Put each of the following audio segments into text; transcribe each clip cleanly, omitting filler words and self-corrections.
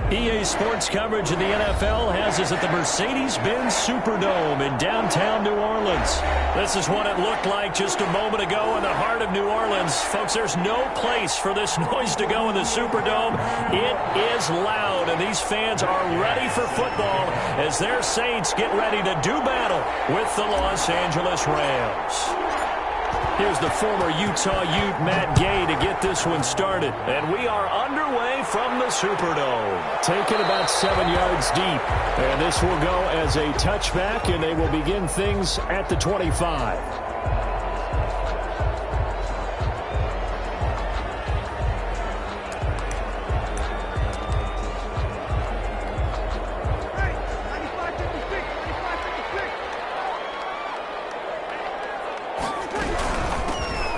EA Sports coverage of the NFL has us at the Mercedes-Benz Superdome in downtown New Orleans. This is what it looked like just a moment ago in the heart of New Orleans. Folks, there's no place for this noise to go in the Superdome. It is loud, and these fans are ready for football as their Saints get ready to do battle with the Los Angeles Rams. Here's the former Utah Ute, Matt Gay, to get this one started. And we are underway from the Superdome. Taken about 7 yards deep. And this will go as a touchback, and they will begin things at the 25.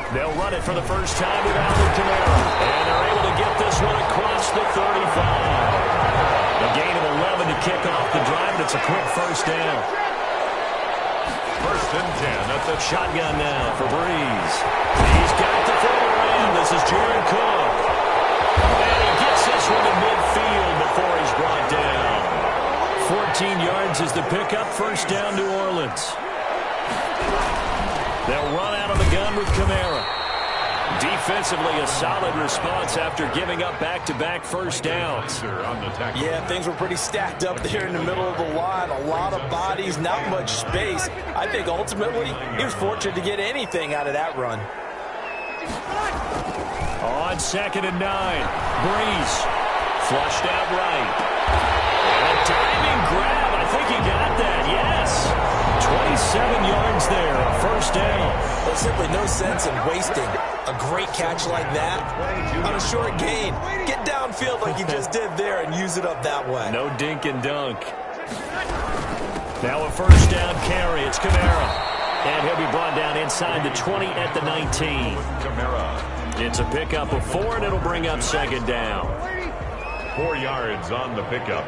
They'll run it for the first time with Alvin Kamara. And they're able to get this one across the 35. A gain of 11 to kick off the drive, and it's a quick first down. First and 10 at the shotgun now for Breeze. He's got the former end. This is Jared Cook. And he gets this one in midfield before he's brought down. 14 yards is the pickup. First down, New Orleans. They'll run out of the gun with Kamara. Defensively, a solid response after giving up back-to-back first downs. Yeah, things were pretty stacked up there in the middle of the line. A lot of bodies, not much space. I think ultimately he was fortunate to get anything out of that run. On 2nd and 9, Breeze flushed out right. And a diving grab. I think he got that, yes. 27 yards there, a first down. There's simply no sense in wasting a great catch like that on a short gain. Get downfield like you just did there and use it up that way. No dink and dunk. Now a first down carry. It's Kamara. And he'll be brought down inside the 20 at the 19. It's a pickup of 4, and it'll bring up second down. 4 yards on the pickup.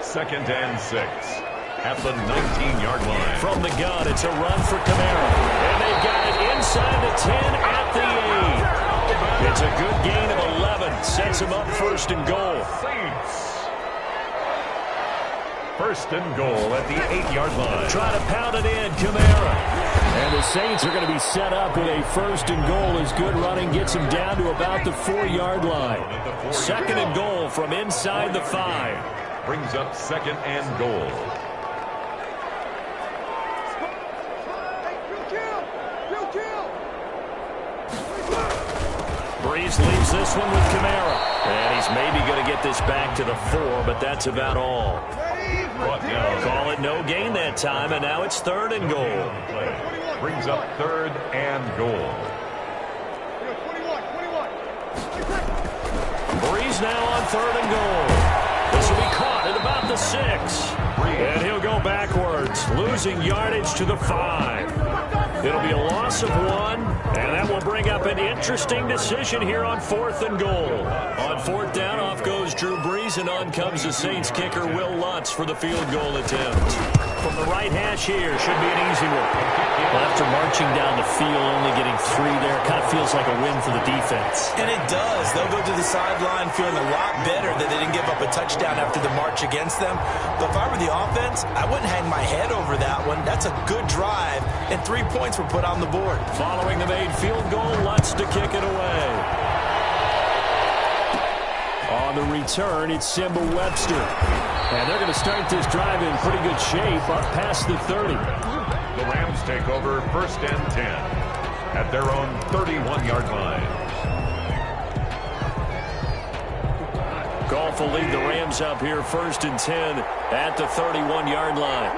2nd and 6. At the 19-yard line. From the gun, it's a run for Kamara. And they've got it inside the 10 at the 8. It's a good gain of 11. Sets him up first and goal. First and goal at the 8-yard line. Try to pound it in, Kamara. And the Saints are going to be set up with a first and goal as good running gets them down to about the 4-yard line. 2nd and goal from inside the 5. Brings up 2nd and goal. Breeze leaves this one with Kamara. And he's maybe going to get this back to the 4, but that's about all. Call it no gain that time, and now it's 3rd and goal. Brings up 3rd and goal. Breeze now on 3rd and goal. This will be caught at about the 6. And he'll go backwards, losing yardage to the 5. It'll be a loss of 1, and that will bring up an interesting decision here on 4th and goal. On 4th down, off goes Drew Brees, and on comes the Saints kicker, Will Lutz, for the field goal attempt. From the right hash here, should be an easy one. Well, after marching down the field, only getting 3 there, kind of feels like a win for the defense. And it does. They'll go to the sideline feeling a lot better that they didn't give up a touchdown after the march against them. But if I were the offense, I wouldn't hang my head over that one. That's a good drive, and 3 points were put on the board. Following the made field goal, Lutz to kick it away. On the return, it's Simba Webster. And they're going to start this drive in pretty good shape up past the 30. The Rams take over 1st and 10 at their own 31-yard line. Goff will lead the Rams up here 1st and 10 at the 31-yard line.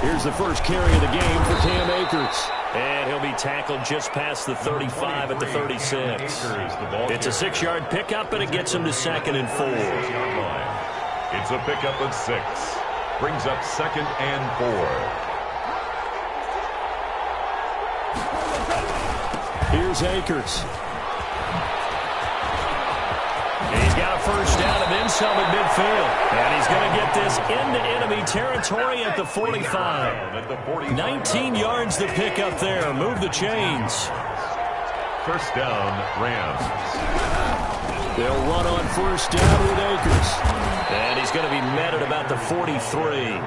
Here's the first carry of the game for Cam Akers. And he'll be tackled just past the 35 at the 36. It's a 6-yard pickup, and it gets him to 2nd and 4. It's a pickup of 6. Brings up 2nd and 4. Here's Akers. He's got a first down and then some at midfield. And he's going to get this into enemy territory at the 45. 19 yards to pick up there. Move the chains. First down, Rams. They'll run on first down with Akers. And he's going to be met at about the 43.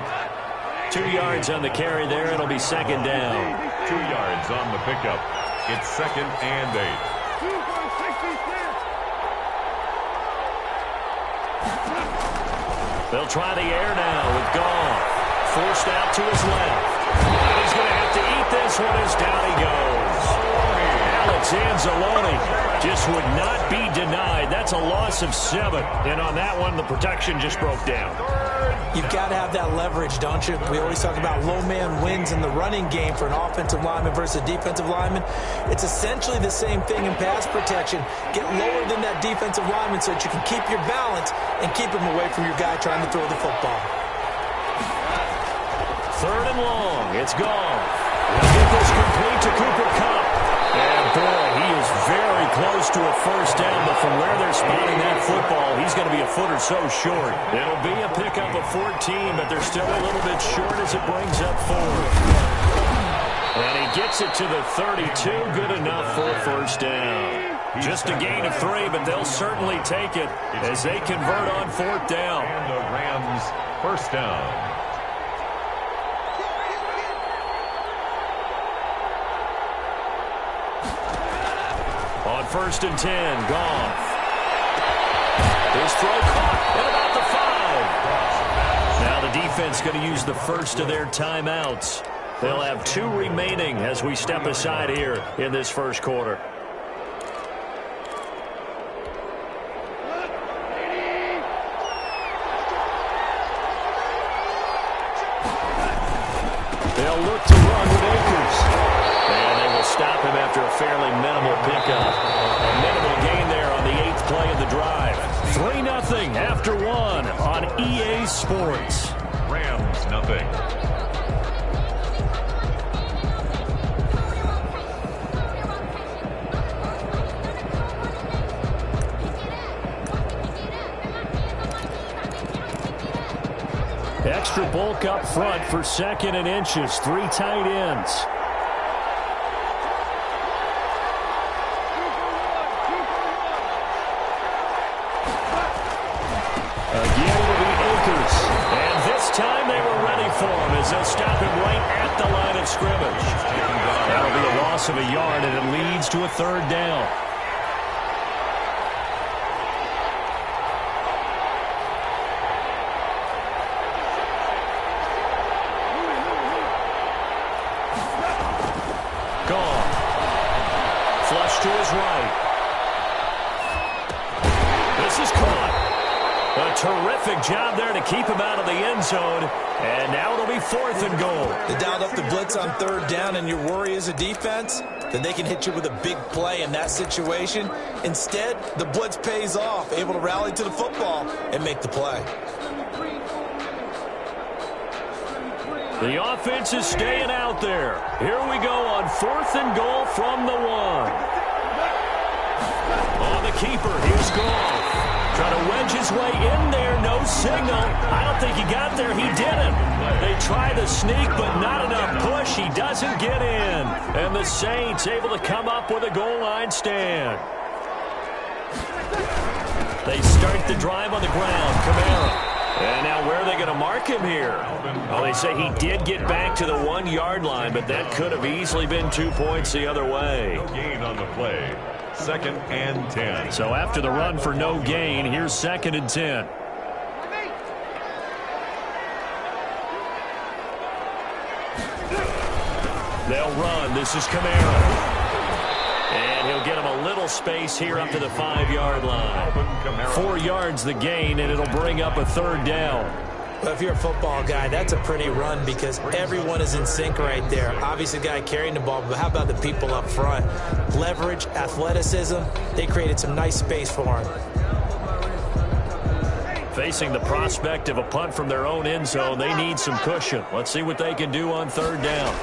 2 yards on the carry there. It'll be second down. 2 yards on the pickup. It's 2nd and 8. They'll try the air now with Goff. Forced out to his left. And he's going to have to eat this one as down he goes. Alex Anzalone just would not be denied. That's a loss of 7. And on that one, the protection just broke down. You've got to have that leverage, don't you? We always talk about low man wins in the running game for an offensive lineman versus a defensive lineman. It's essentially the same thing in pass protection. Get lower than that defensive lineman so that you can keep your balance and keep him away from your guy trying to throw the football. 3rd and long. It's gone. He'll get this complete to Cooper Kupp. And, boy, he is very close to a first down, but from where they're spotting that football, he's going to be a foot or so short. It'll be a pickup of 14, but they're still a little bit short as it brings up 4. And he gets it to the 32. Good enough for a first down. Just a gain of 3, but they'll certainly take it as they convert on 4th down. And the Rams first down. On 1st and 10, Goff. His throw caught at about the 5. Now the defense going to use the first of their timeouts. They'll have 2 remaining as we step aside here in this first quarter. They'll look to run with Akers. And they will stop him after a fairly minimal pickup. A minimal gain there on the 8th play of the drive. 3-0 after 1 on EA Sports. Rams nothing. Extra bulk up front for 2nd and inches. 3 tight ends. Again, it'll be Akers. And this time they were ready for him as they'll stop him right at the line of scrimmage. That'll be a loss of a yard, and it leads to a 3rd down. Flush to his right. This is caught. A terrific job there to keep him out of the end zone. And now it'll be 4th and goal. They dialed up the blitz on 3rd down, and your worry as a defense that they can hit you with a big play in that situation. Instead, the blitz pays off, able to rally to the football and make the play. The offense is staying out there. Here we go on 4th and goal from the 1. On the keeper, here's Goff. Trying to wedge his way in there, no signal. I don't think he got there, he didn't. They try the sneak, but not enough push. He doesn't get in. And the Saints able to come up with a goal line stand. They start the drive on the ground, Kamara. And now where are they going to mark him here? Well, they say he did get back to the 1-yard line, but that could have easily been 2 points the other way. No gain on the play. 2nd and 10. So after the run for no gain, here's 2nd and 10. They'll run. This is Kamara. And he'll get him a little space here up to the 5-yard line. 4 yards the gain, and it'll bring up a 3rd down. Well, if you're a football guy, that's a pretty run because everyone is in sync right there. Obviously, the guy carrying the ball, but how about the people up front? Leverage, athleticism, they created some nice space for him. Facing the prospect of a punt from their own end zone, they need some cushion. Let's see what they can do on 3rd down.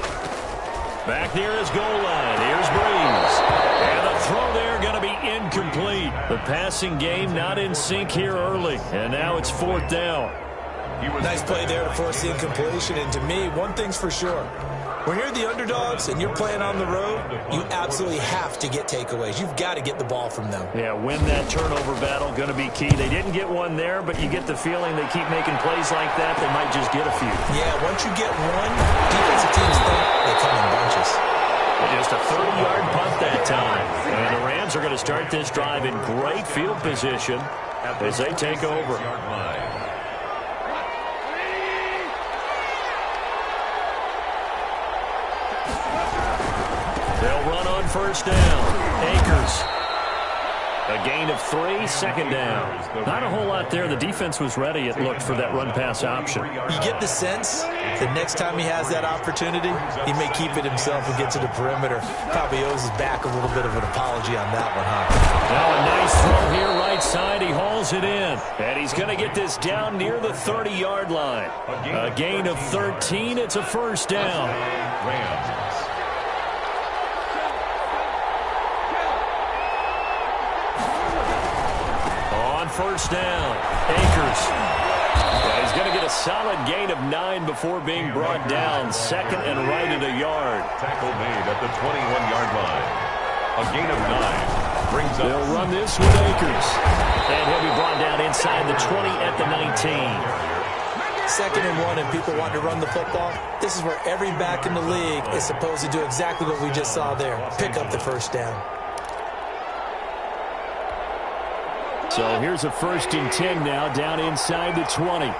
Back near his goal line. Here's Breeze. And the throw there going to be incomplete. The passing game not in sync here early. And now it's 4th down. Nice play there to force the incompletion. And to me, one thing's for sure. When you're the underdogs and you're playing on the road, you absolutely have to get takeaways. You've got to get the ball from them. Yeah, win that turnover battle, going to be key. They didn't get one there, but you get the feeling they keep making plays like that, they might just get a few. Yeah, once you get one, defensive teams think they come in bunches. Just a 30-yard punt that time. And the Rams are going to start this drive in great field position as they take over. They'll run on first down. Akers. A gain of 3, second down. Not a whole lot there. The defense was ready, it looked, for that run-pass option. You get the sense that next time he has that opportunity, he may keep it himself and get to the perimeter. Probably owes his back a little bit of an apology on that one, huh? Now a nice throw here, right side. He hauls it in. And he's going to get this down near the 30-yard line. A gain of 13. It's a first down. First down, Akers. Yeah, he's going to get a solid gain of 9 before being brought down. Second and right at a yard. Tackle made at the 21-yard line. A gain of 9 brings up. They'll run this with Akers. And he'll be brought down inside the 20 at the 19. Second and 1 and people want to run the football. This is where every back in the league is supposed to do exactly what we just saw there. Pick up the first down. So here's a 1st and 10 now, down inside the 20.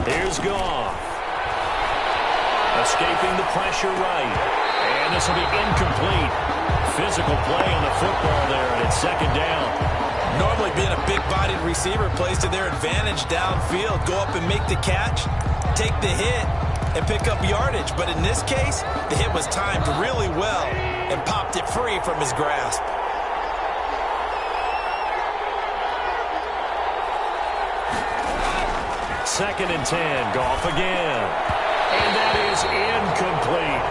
Here's Goff. Escaping the pressure right. And this will be incomplete. Physical play on the football there, and it's second down. Normally being a big-bodied receiver plays to their advantage downfield. Go up and make the catch, take the hit, and pick up yardage. But in this case, the hit was timed really well and popped it free from his grasp. Second and 10, Goff again. And that is incomplete.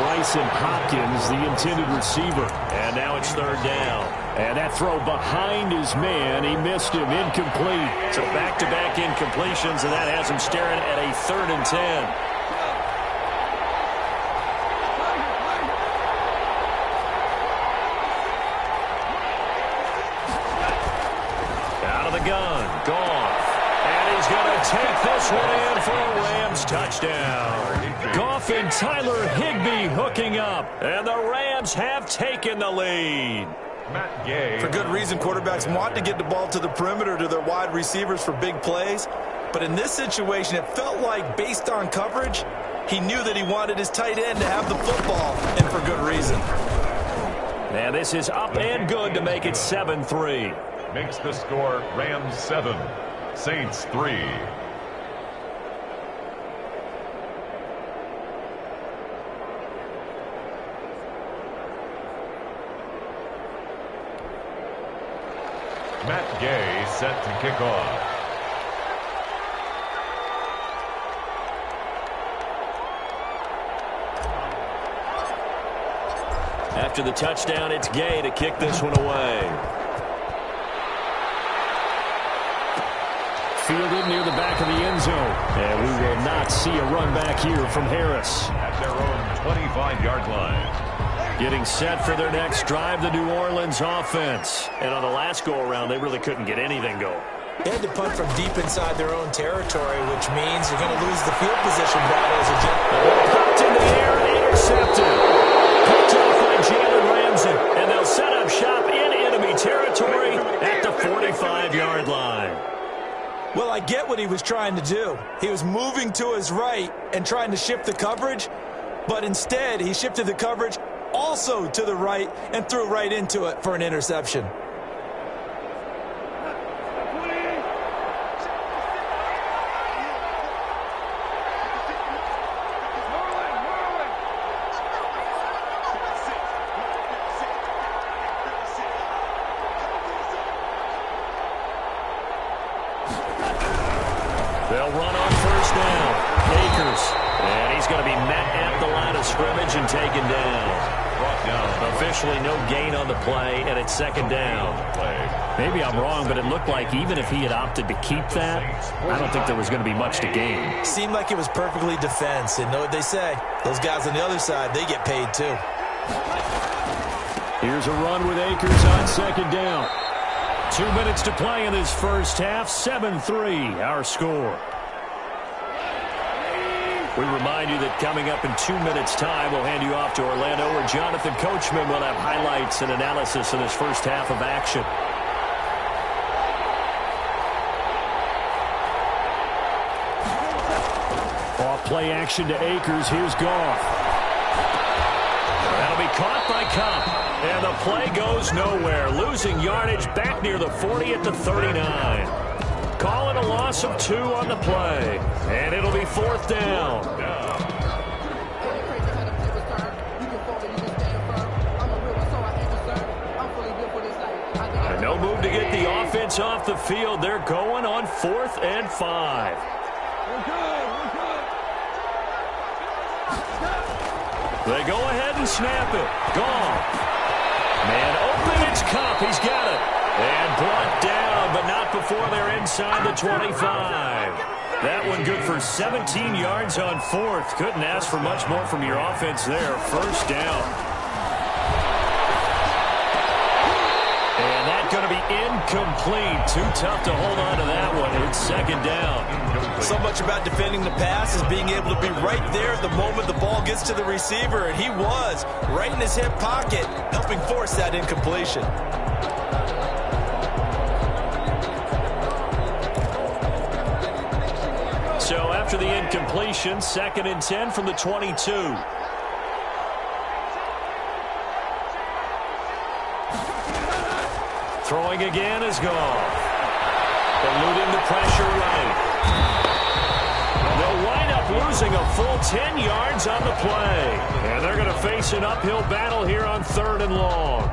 Bryson Hopkins, the intended receiver. And now it's third down. And that throw behind his man, he missed him, incomplete. So back-to-back incompletions, and that has him staring at a 3rd and 10. Gun, Goff, and he's going to take this one in for a Rams touchdown. Goff and Tyler Higbee hooking up, and the Rams have taken the lead. Matt Gay. For good reason, quarterbacks want to get the ball to the perimeter to their wide receivers for big plays. But in this situation, it felt like, based on coverage, he knew that he wanted his tight end to have the football, and for good reason. And this is up and good to make it 7-3. Makes the score Rams 7, Saints 3. Matt Gay set to kick off. After the touchdown, it's Gay to kick this one away. Fielded near the back of the end zone. And we will not see a run back here from Harris. At their own 25-yard line. Getting set for their next drive, the New Orleans offense. And on the last go-around, they really couldn't get anything going. They had to punt from deep inside their own territory, which means you're going to lose the field position battle as a popped in the air and intercepted. Picked off by Jalen Ramsey. And they'll set up shop in enemy territory at the 45-yard line. Well, I get what he was trying to do. He was moving to his right and trying to shift the coverage, but instead he shifted the coverage also to the right and threw right into it for an interception. They'll run on first down. Akers. And he's going to be met at the line of scrimmage and taken down. Brought Officially no gain on the play, and it's second down. Maybe I'm wrong, but it looked like even if he had opted to keep that, I don't think there was going to be much to gain. Seemed like it was perfectly defense, and know what they say. Those guys on the other side, they get paid too. Here's a run with Akers on second down. 2 minutes to play in this first half. 7-3, our score. We remind you that coming up in 2 minutes' time, we'll hand you off to Orlando, where Jonathan Coachman will have highlights and analysis of this first half of action. Off play action to Akers. Here's Goff. That'll be caught by Kupp. And the play goes nowhere. Losing yardage back near the 40 at the 39. Call it a loss of 2 on the play. And it'll be fourth down. And no move to get the offense off the field. They're going on 4th and 5. They go ahead and snap it. Goff. Man open, it's Kupp. He's got it. And brought down, but not before they're inside the 25. That one good for 17 yards on 4th. Couldn't ask for much more from your offense there. First down. And that's going to be incomplete. Too tough to hold on to that one. It's second down. So much about defending the pass is being able to be right there at the moment the ball gets to the receiver, and he was right in his hip pocket, helping force that incompletion. So after the incompletion, 2nd and 10 from the 22. Throwing again is Goff. Eluding the pressure right. They'll wind up losing a full 10 yards on the play. And they're going to face an uphill battle here on 3rd and long.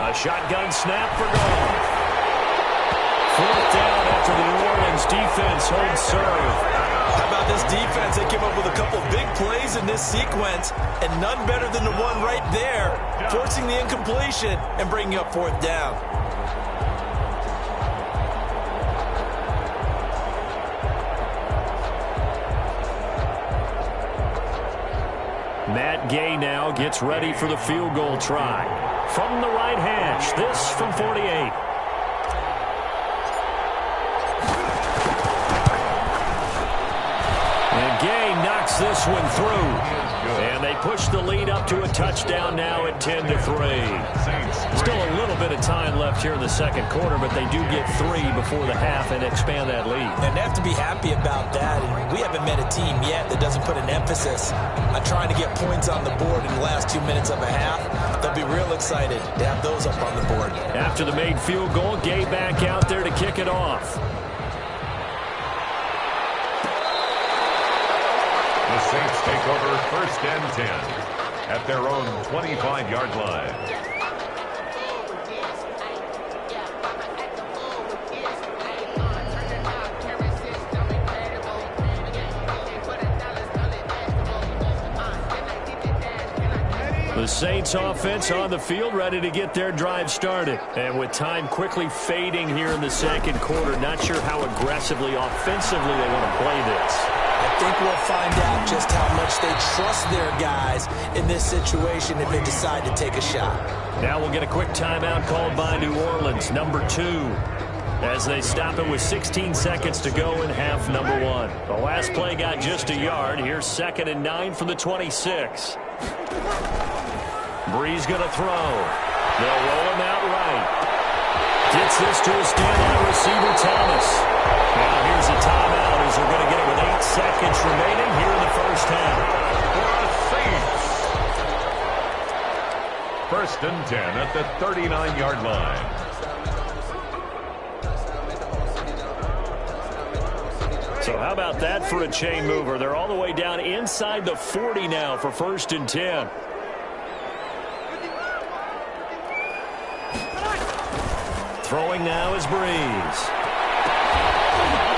A shotgun snap for Goff. 4th down after the New Orleans defense holds serve. How about this defense? They came up with a couple big plays in this sequence, and none better than the one right there, forcing the incompletion and bringing up 4th down. Matt Gay now gets ready for the field goal try. From the right hash, this from 48. And Gay knocks this one through. And they push the lead up to a touchdown now at 10-3. Still a little bit of time left here in the second quarter, but they do get 3 before the half and expand that lead. And they have to be happy about that. And we haven't met a team yet that doesn't put an emphasis on trying to get points on the board in the last 2 minutes of a half. They'll be real excited to have those up on the board. After the made field goal, Gay back out there to kick it off. The Saints take over 1st and 10 at their own 25-yard line. The Saints offense on the field, ready to get their drive started. And with time quickly fading here in the second quarter, not sure how aggressively, offensively they want to play this. I think we'll find out just how much they trust their guys in this situation if they decide to take a shot. Now we'll get a quick timeout called by New Orleans, number 2, as they stop it with 16 seconds to go in half number 1. The last play got just a yard. Here's 2nd and 9 from the 26. Breeze going to throw. They'll roll him out right. Gets this to a standout receiver, Thomas. Now here's a timeout as they're going to get it with 8 seconds remaining here in the first half. For the Saints. 1st and 10 at the 39-yard line. So how about that for a chain mover? They're all the way down inside the 40 now for 1st and 10. Throwing now is Breeze.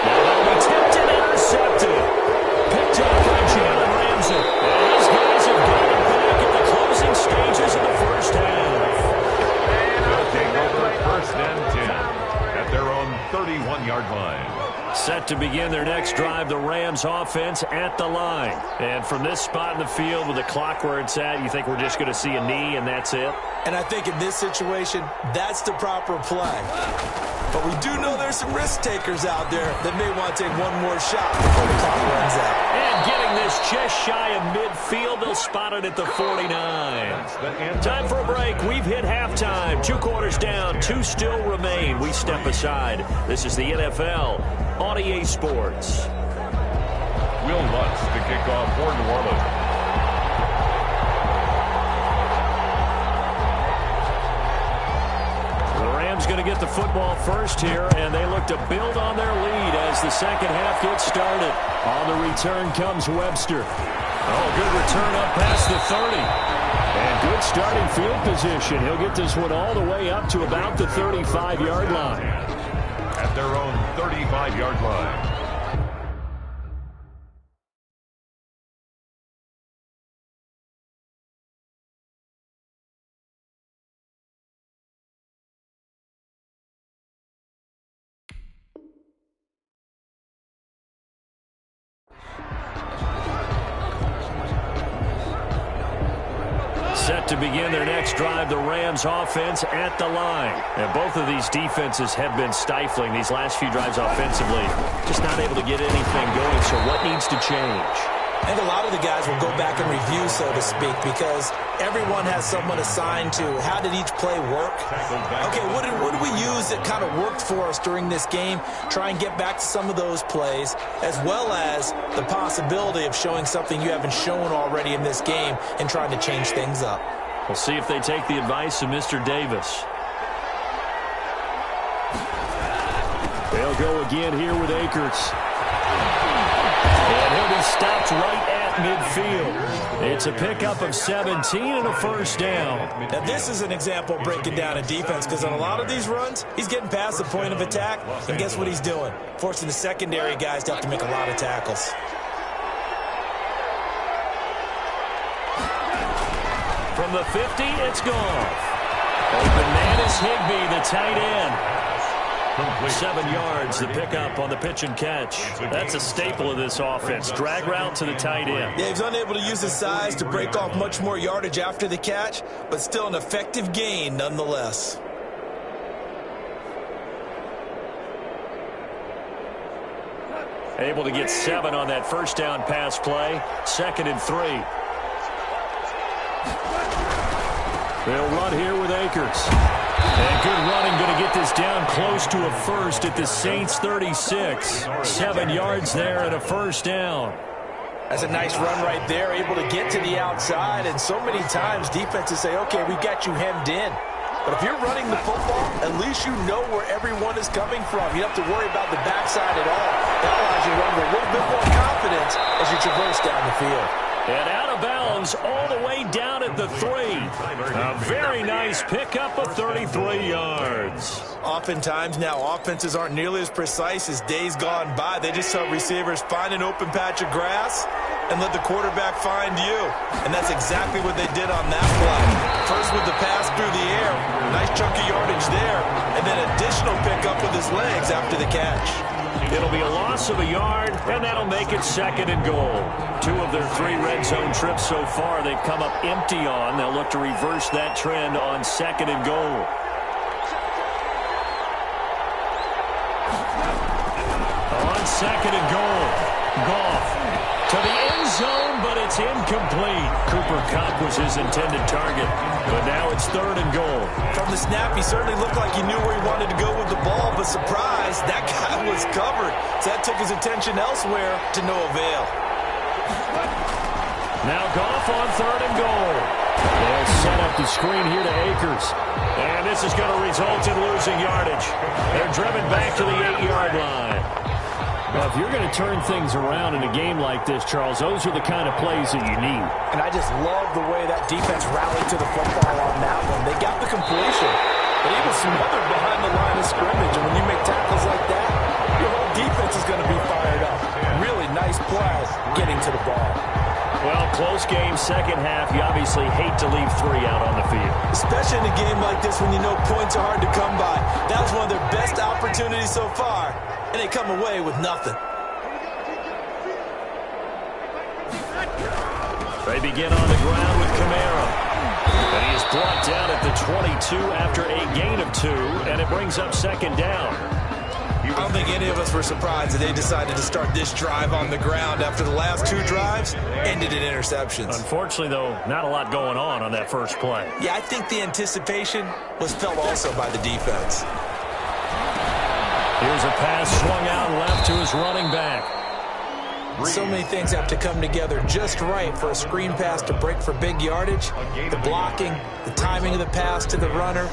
Now that'll be tipped and intercepted. Picked up by Jalen Ramsey. And these guys have gone back at the closing stages of the first half. They'll take over 1st and 10 at their own 31-yard line. Set to begin their next drive, the Rams offense at the line. And from this spot in the field with the clock where it's at, you think we're just going to see a knee and that's it? And I think in this situation, that's the proper play. But we do know there's some risk takers out there that may want to take one more shot before the clock runs out. And getting this just shy of midfield, they'll spot it at the 49. Time for a break. We've hit halftime. 2 quarters down, 2 still remain. We step aside. This is the NFL on EA Sports. Will Lutz to kick off for New Orleans. Going to get the football first here, and they look to build on their lead as the second half gets started. On the return comes Webster. Oh, good return up past the 30. And good starting field position. He'll get this one all the way up to about the 35-yard line. At their own 35-yard line. Set to begin their next drive, the Rams offense at the line. And both of these defenses have been stifling these last few drives offensively. Just not able to get anything going, so what needs to change? I think a lot of the guys will go back and review, so to speak, because everyone has someone assigned to how did each play work. Okay, what did we use that kind of worked for us during this game? Try and get back to some of those plays, as well as the possibility of showing something you haven't shown already in this game and trying to change things up. We'll see if they take the advice of Mr. Davis. They'll go again here with Akers. And he'll be stopped right at midfield. It's a pickup of 17 and a first down. Now, this is an example of breaking down a defense, because on a lot of these runs, he's getting past the point of attack, and guess what he's doing? Forcing the secondary guys to have to make a lot of tackles. From the 50, it's Goff. Open man is Higbee, the tight end. 7 yards, the pickup on the pitch and catch. That's a staple of this offense. Drag route to the tight end. Yeah, he's unable to use his size to break off much more yardage after the catch, but still an effective gain nonetheless. Able to get 7 on that first down pass play. 2nd and 3. They'll run here with Akers. And good running, going to get this down close to a first at the Saints 36. 7 yards there and a first down. That's a nice run right there, able to get to the outside. And so many times defenses say, okay, we've got you hemmed in. But if you're running the football, at least you know where everyone is coming from. You don't have to worry about the backside at all. That allows you to run with a little bit more confidence as you traverse down the field. And out of bounds all the way down at the 3. A very nice pickup of 33 yards. Oftentimes now offenses aren't nearly as precise as days gone by. They just have receivers find an open patch of grass and let the quarterback find you. And that's exactly what they did on that play. First with the pass through the air, nice chunk of yardage there, and then additional pickup with his legs after the catch. It'll be a loss of a yard, and that'll make it 2nd and goal. 2 of their 3 red zone trips so far they've come up empty on. They'll look to reverse that trend on 2nd and goal. On 2nd and goal, Goff to the end zone, but it's incomplete. Cooper Kupp was his intended target, but now it's 3rd and goal. From the snap, he certainly looked like he knew where he wanted to go with the ball, but surprise, that guy was covered. So that took his attention elsewhere to no avail. Now Goff on 3rd and goal. They'll set up the screen here to Akers. And this is going to result in losing yardage. They're driven back to the 8-yard line. Well, if you're going to turn things around in a game like this, Charles, those are the kind of plays that you need. And I just love the way that defense rallied to the football on that one. They got the completion, but he was smothered behind the line of scrimmage. And when you make tackles like that, your whole defense is going to be fired up. Really nice play getting to the ball. Well, close game, second half. You obviously hate to leave 3 out on the field. Especially in a game like this when you know points are hard to come by. That was one of their best opportunities so far, and they come away with nothing. They begin on the ground with Kamara. And he is brought down at the 22 after a gain of 2, and it brings up second down. I don't think any of us were surprised that they decided to start this drive on the ground after the last 2 drives ended in interceptions. Unfortunately, though, not a lot going on that first play. Yeah, I think the anticipation was felt also by the defense. Here's a pass swung out left to his running back. So many things have to come together just right for a screen pass to break for big yardage. The blocking, the timing of the pass to the runner,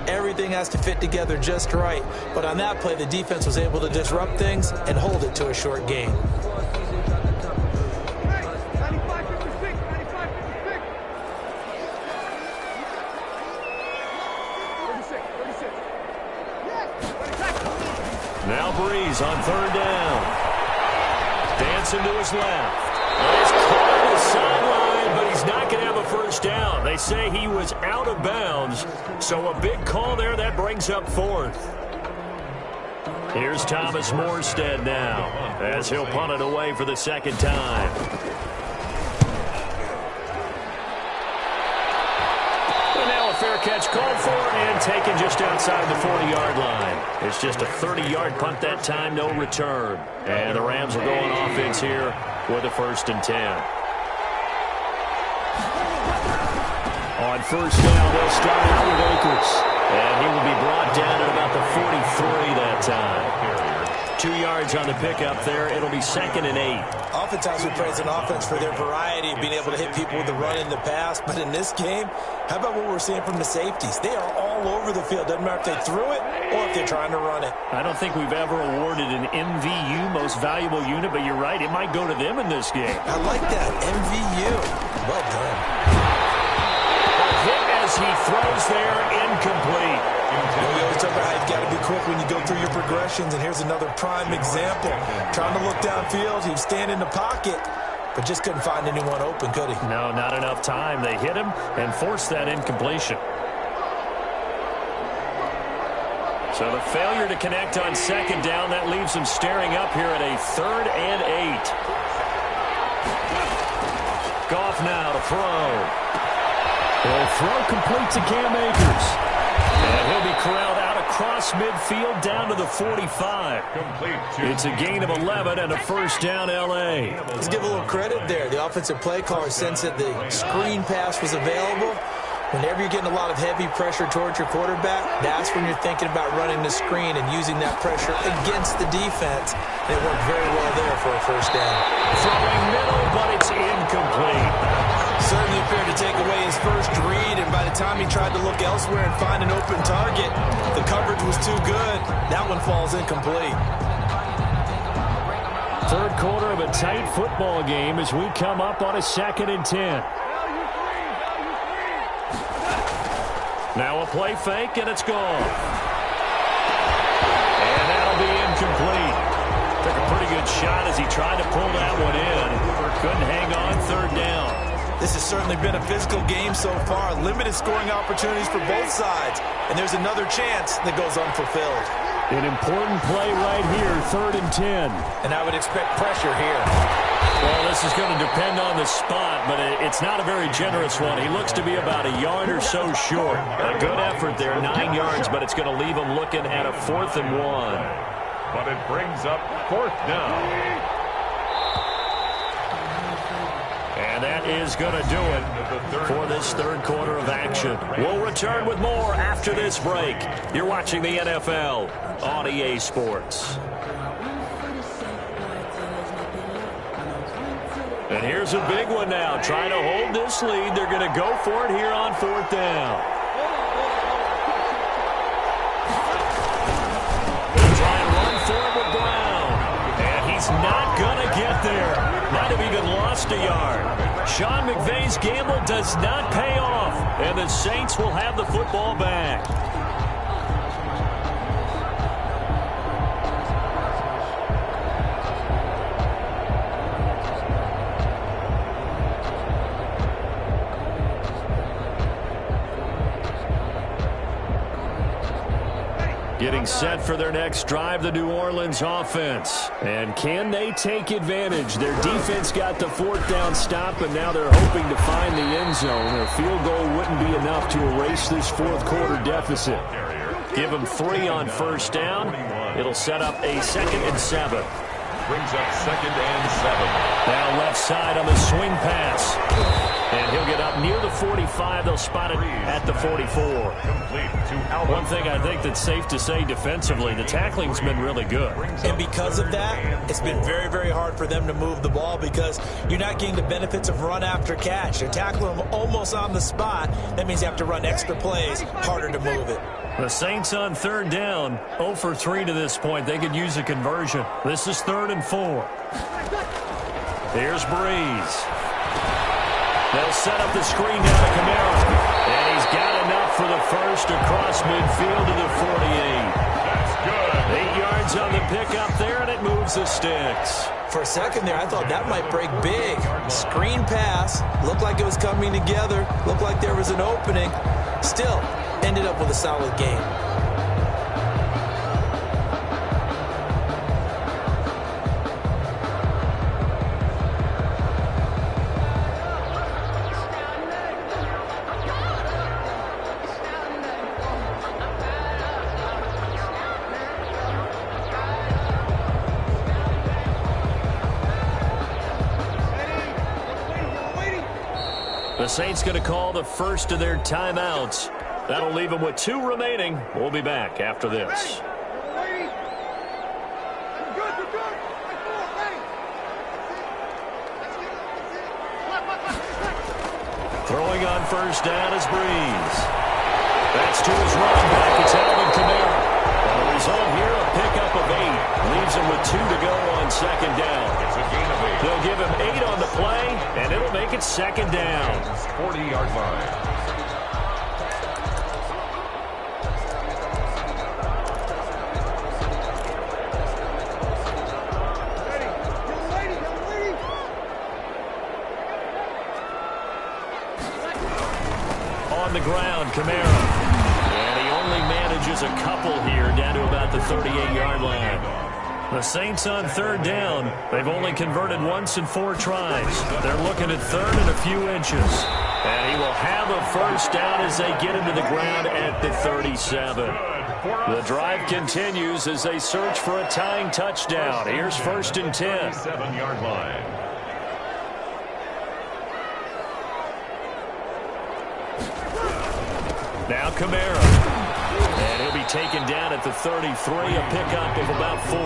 everything has to fit together just right. But on that play, the defense was able to disrupt things and hold it to a short gain. Now Breeze on third down. Dancing to his left. And he's caught on the sideline, but he's not going to have a first down. They say he was out of bounds, so a big call there. That brings up 4th. Here's Thomas Morstead now, as he'll punt it away for the second time. And now a fair catch called for and taken just outside the 40-yard line. It's just a 30-yard punt that time, no return. And the Rams will go on offense here with a 1st and 10. On first down, they'll start out with Akers. And he will be brought down at about the 43 that time. 2 yards on the pickup there. It'll be 2nd and 8. Oftentimes we praise an offense for their variety of being able to hit people with the run in the pass. But in this game, how about what we're seeing from the safeties? They are all over the field. Doesn't matter if they threw it or if they're trying to run it. I don't think we've ever awarded an MVU, most valuable unit, but you're right. It might go to them in this game. I like that. MVU. Well done. Hit as he throws there, incomplete. We always talk about how you've got to be quick when you go through your progressions, and here's another prime example. Trying to look downfield, he was standing in the pocket, but just couldn't find anyone open, could he? No, not enough time. They hit him and forced that incompletion. So the failure to connect on second down, that leaves him staring up here at a 3rd and 8. Goff now to throw. The throw complete to Cam Akers. And he'll be corralled out across midfield down to the 45. It's a gain of 11 and a 1st down L.A. Let's give a little credit there. The offensive play caller sensed that the screen pass was available. Whenever you're getting a lot of heavy pressure towards your quarterback, that's when you're thinking about running the screen and using that pressure against the defense. And it worked very well there for a 1st down. Throwing middle, but it's incomplete. Certainly appeared to take away his first read, and by the time he tried to look elsewhere and find an open target, the coverage was too good. That one falls incomplete. 3rd quarter of a tight football game as we come up on a 2nd and 10. Now a play fake, and it's gone. And that'll be incomplete. Took a pretty good shot as he tried to pull that one in. Couldn't hang on 3rd down. This has certainly been a physical game so far. Limited scoring opportunities for both sides. And there's another chance that goes unfulfilled. An important play right here, 3rd and 10. And I would expect pressure here. Well, this is going to depend on the spot, but it's not a very generous one. He looks to be about a yard or so short. A good effort there, 9 yards, but it's going to leave him looking at a 4th and 1. But it brings up 4th down. And that is going to do it for this 3rd quarter of action. We'll return with more after this break. You're watching the NFL on EA Sports. And here's a big one now. Trying to hold this lead. They're going to go for it here on 4th down. They'll try and run for it with Brown. And he's not going to get there. Might have even lost a yard. Sean McVay's gamble does not pay off, and the Saints will have the football back. Getting set for their next drive, the New Orleans offense. And can they take advantage? Their defense got the fourth down stop, and now they're hoping to find the end zone. A field goal wouldn't be enough to erase this fourth quarter deficit. Give them 3 on first down. It'll set up a 2nd and 7. Brings up 2nd and 7. Now left side on the swing pass. And he'll get up near the 45. They'll spot it at the 44. One thing I think that's safe to say defensively, the tackling's been really good. And because of that, it's been very, very hard for them to move the ball because you're not getting the benefits of run after catch. They're tackling them almost on the spot. That means you have to run extra plays, harder to move it. The Saints on 3rd down, 0 for 3 to this point. They could use a conversion. This is 3rd and 4. Here's Breeze. They'll set up the screen down to Kamara. And he's got enough for the first across midfield to the 48. That's good. 8 yards on the pickup there, and it moves the sticks. For a second there, I thought that might break big. Screen pass. Looked like it was coming together. Looked like there was an opening. Still, ended up with a solid game. The Saints going to call the first of their timeouts. That'll leave them with 2 remaining. We'll be back after this. Throwing on first down is Breeze. That's to his running back. It's Alvin Kamara. And the result here, a pickup of 8. Leaves him with 2 to go on 2nd down. It's a gain of 8. They'll give him 8 on the play, and it'll make it 2nd down. 40-yard line. On the ground, Kamara. And he only manages a couple here down to about the 38-yard line. The Saints on 3rd down. They've only converted once in 4 tries. They're looking at 3rd and a few inches. And he will have a first down as they get him to the ground at the 37. The drive continues as they search for a tying touchdown. Here's 1st and 10. 7-yard line. Now Kamara. And he'll be taken down at the 33, a pickup of about 4.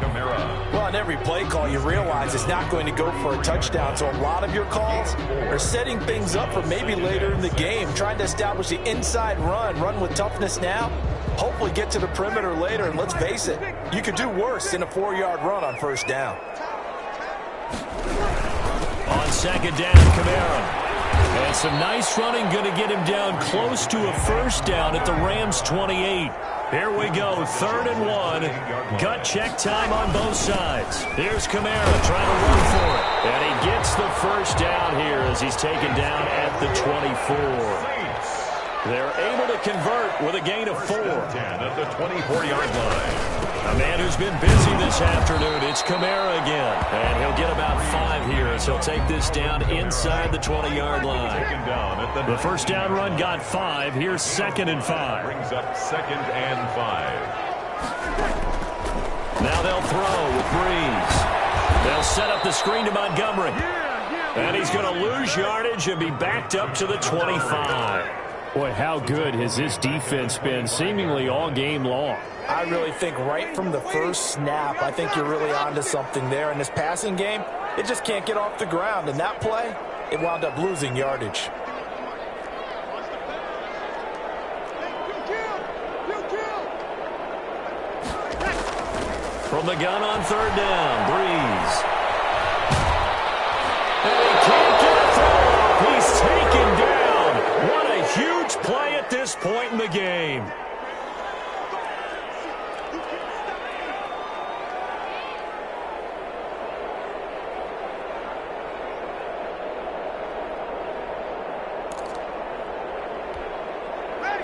Kamara. Well, on every play call, you realize it's not going to go for a touchdown. So a lot of your calls are setting things up for maybe later in the game, trying to establish the inside run with toughness now, hopefully get to the perimeter later. And let's face it, you could do worse than a 4-yard run on first down. On 2nd down, Kamara. And some nice running, going to get him down close to a first down at the Rams' 28. Here we go, 3rd and 1. Gut check time on both sides. Here's Kamara trying to run for it. And he gets the first down here as he's taken down at the 24. They're able to convert with a gain of 4. 10 at the 24-yard line. A man who's been busy this afternoon, it's Kamara again. And he'll get about 5 here as he'll take this down inside the 20-yard line. The first down run got 5. Here's 2nd and 5. Brings up 2nd and 5. Now they'll throw with Breeze. They'll set up the screen to Montgomery. And he's going to lose yardage and be backed up to the 25. Boy, how good has this defense been seemingly all game long? I really think right from the first snap, I think you're really onto something there. In this passing game, it just can't get off the ground. In that play, it wound up losing yardage. From the gun on third down, Breeze. And he can't get a throw off. He's taken down. What a huge play at this point in the game.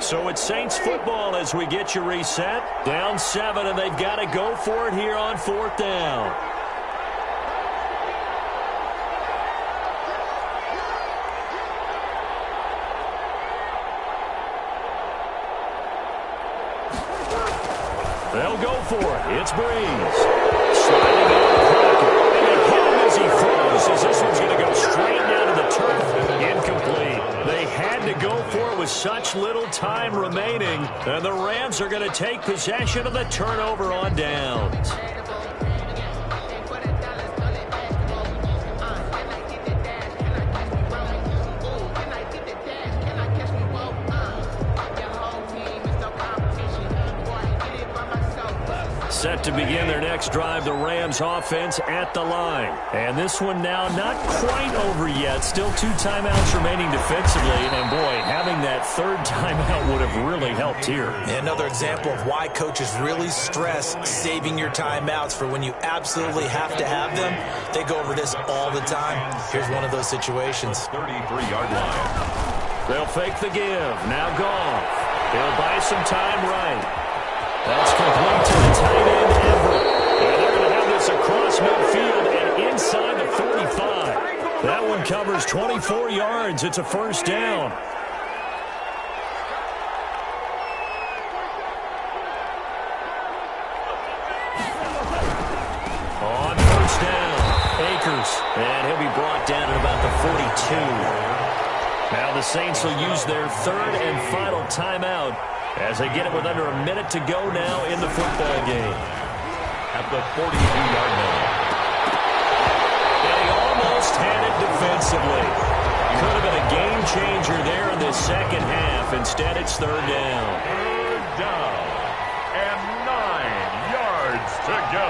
So it's Saints football as we get you reset. Down 7, and they've got to go for it here on fourth down. They'll go for it. It's Breeze. Sliding out of the pocket. And they hit him as he throws, as this one's going to go straight down to the turf. Incomplete. They had to go for it with such little time remaining. And the Rams are going to take possession of the turnover on downs. Set to begin their next drive, the Rams offense at the line. And this one now not quite over yet. Still 2 timeouts remaining defensively. And boy, having that third timeout would have really helped here. Another example of why coaches really stress saving your timeouts for when you absolutely have to have them. They go over this all the time. Here's one of those situations. 33-yard line. They'll fake the give. Now Goff. He'll buy some time right. That's complete to the tight end, Everett. And they're going to have this across midfield and inside the 45. That one covers 24 yards. It's a first down. On first down, Akers. And he'll be brought down at about the 42. Now the Saints will use their third and final timeout as they get it with under a minute to go now in the football game. At the 42-yard line. And he almost had it defensively. Could have been a game changer there in the second half. Instead, it's third down. Third down. And 9 yards to go.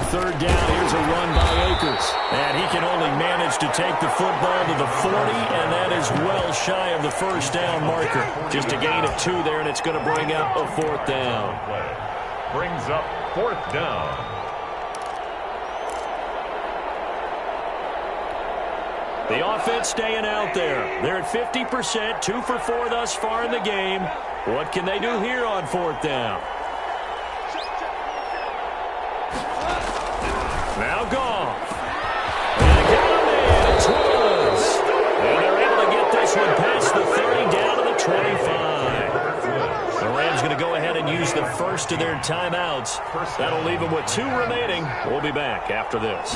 Third down, here's a run by Akers. And he can only manage to take the football to the 40, and that is well shy of the first down marker. Just a gain of 2 there, and it's going to bring up a fourth down. Brings up fourth down. The offense staying out there. They're at 50%, 2 for 4 thus far in the game. What can they do here on fourth down? Now Goff. And they got him in. It's Willis. And they're able to get this one past the 30 down to the 25. The Rams going to go ahead and use the first of their timeouts. That'll leave them with 2 remaining. We'll be back after this.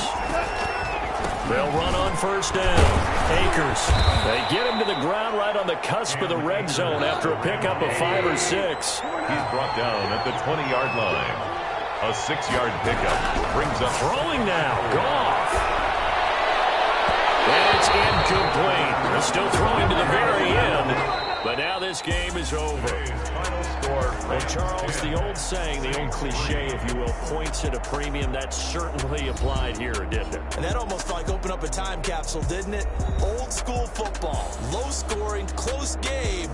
They'll run on first down. Akers. They get him to the ground right on the cusp of the red zone after a pickup of 5 or 6. He's brought down at the 20-yard line. A 6-yard pickup brings up throwing now. Goff. And it's incomplete. They're still throwing to the very end. But now this game is over. Final score. And Charles, the old saying, the old cliche, if you will, points at a premium, that certainly applied here, didn't it? And that almost like opened up a time capsule, didn't it? Old school football. Low scoring, close game.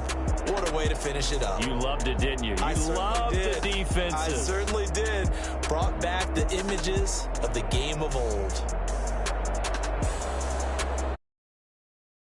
What a way to finish it up. You loved it, didn't you? I You loved the defenses. I certainly did. Brought back the images of the game of old.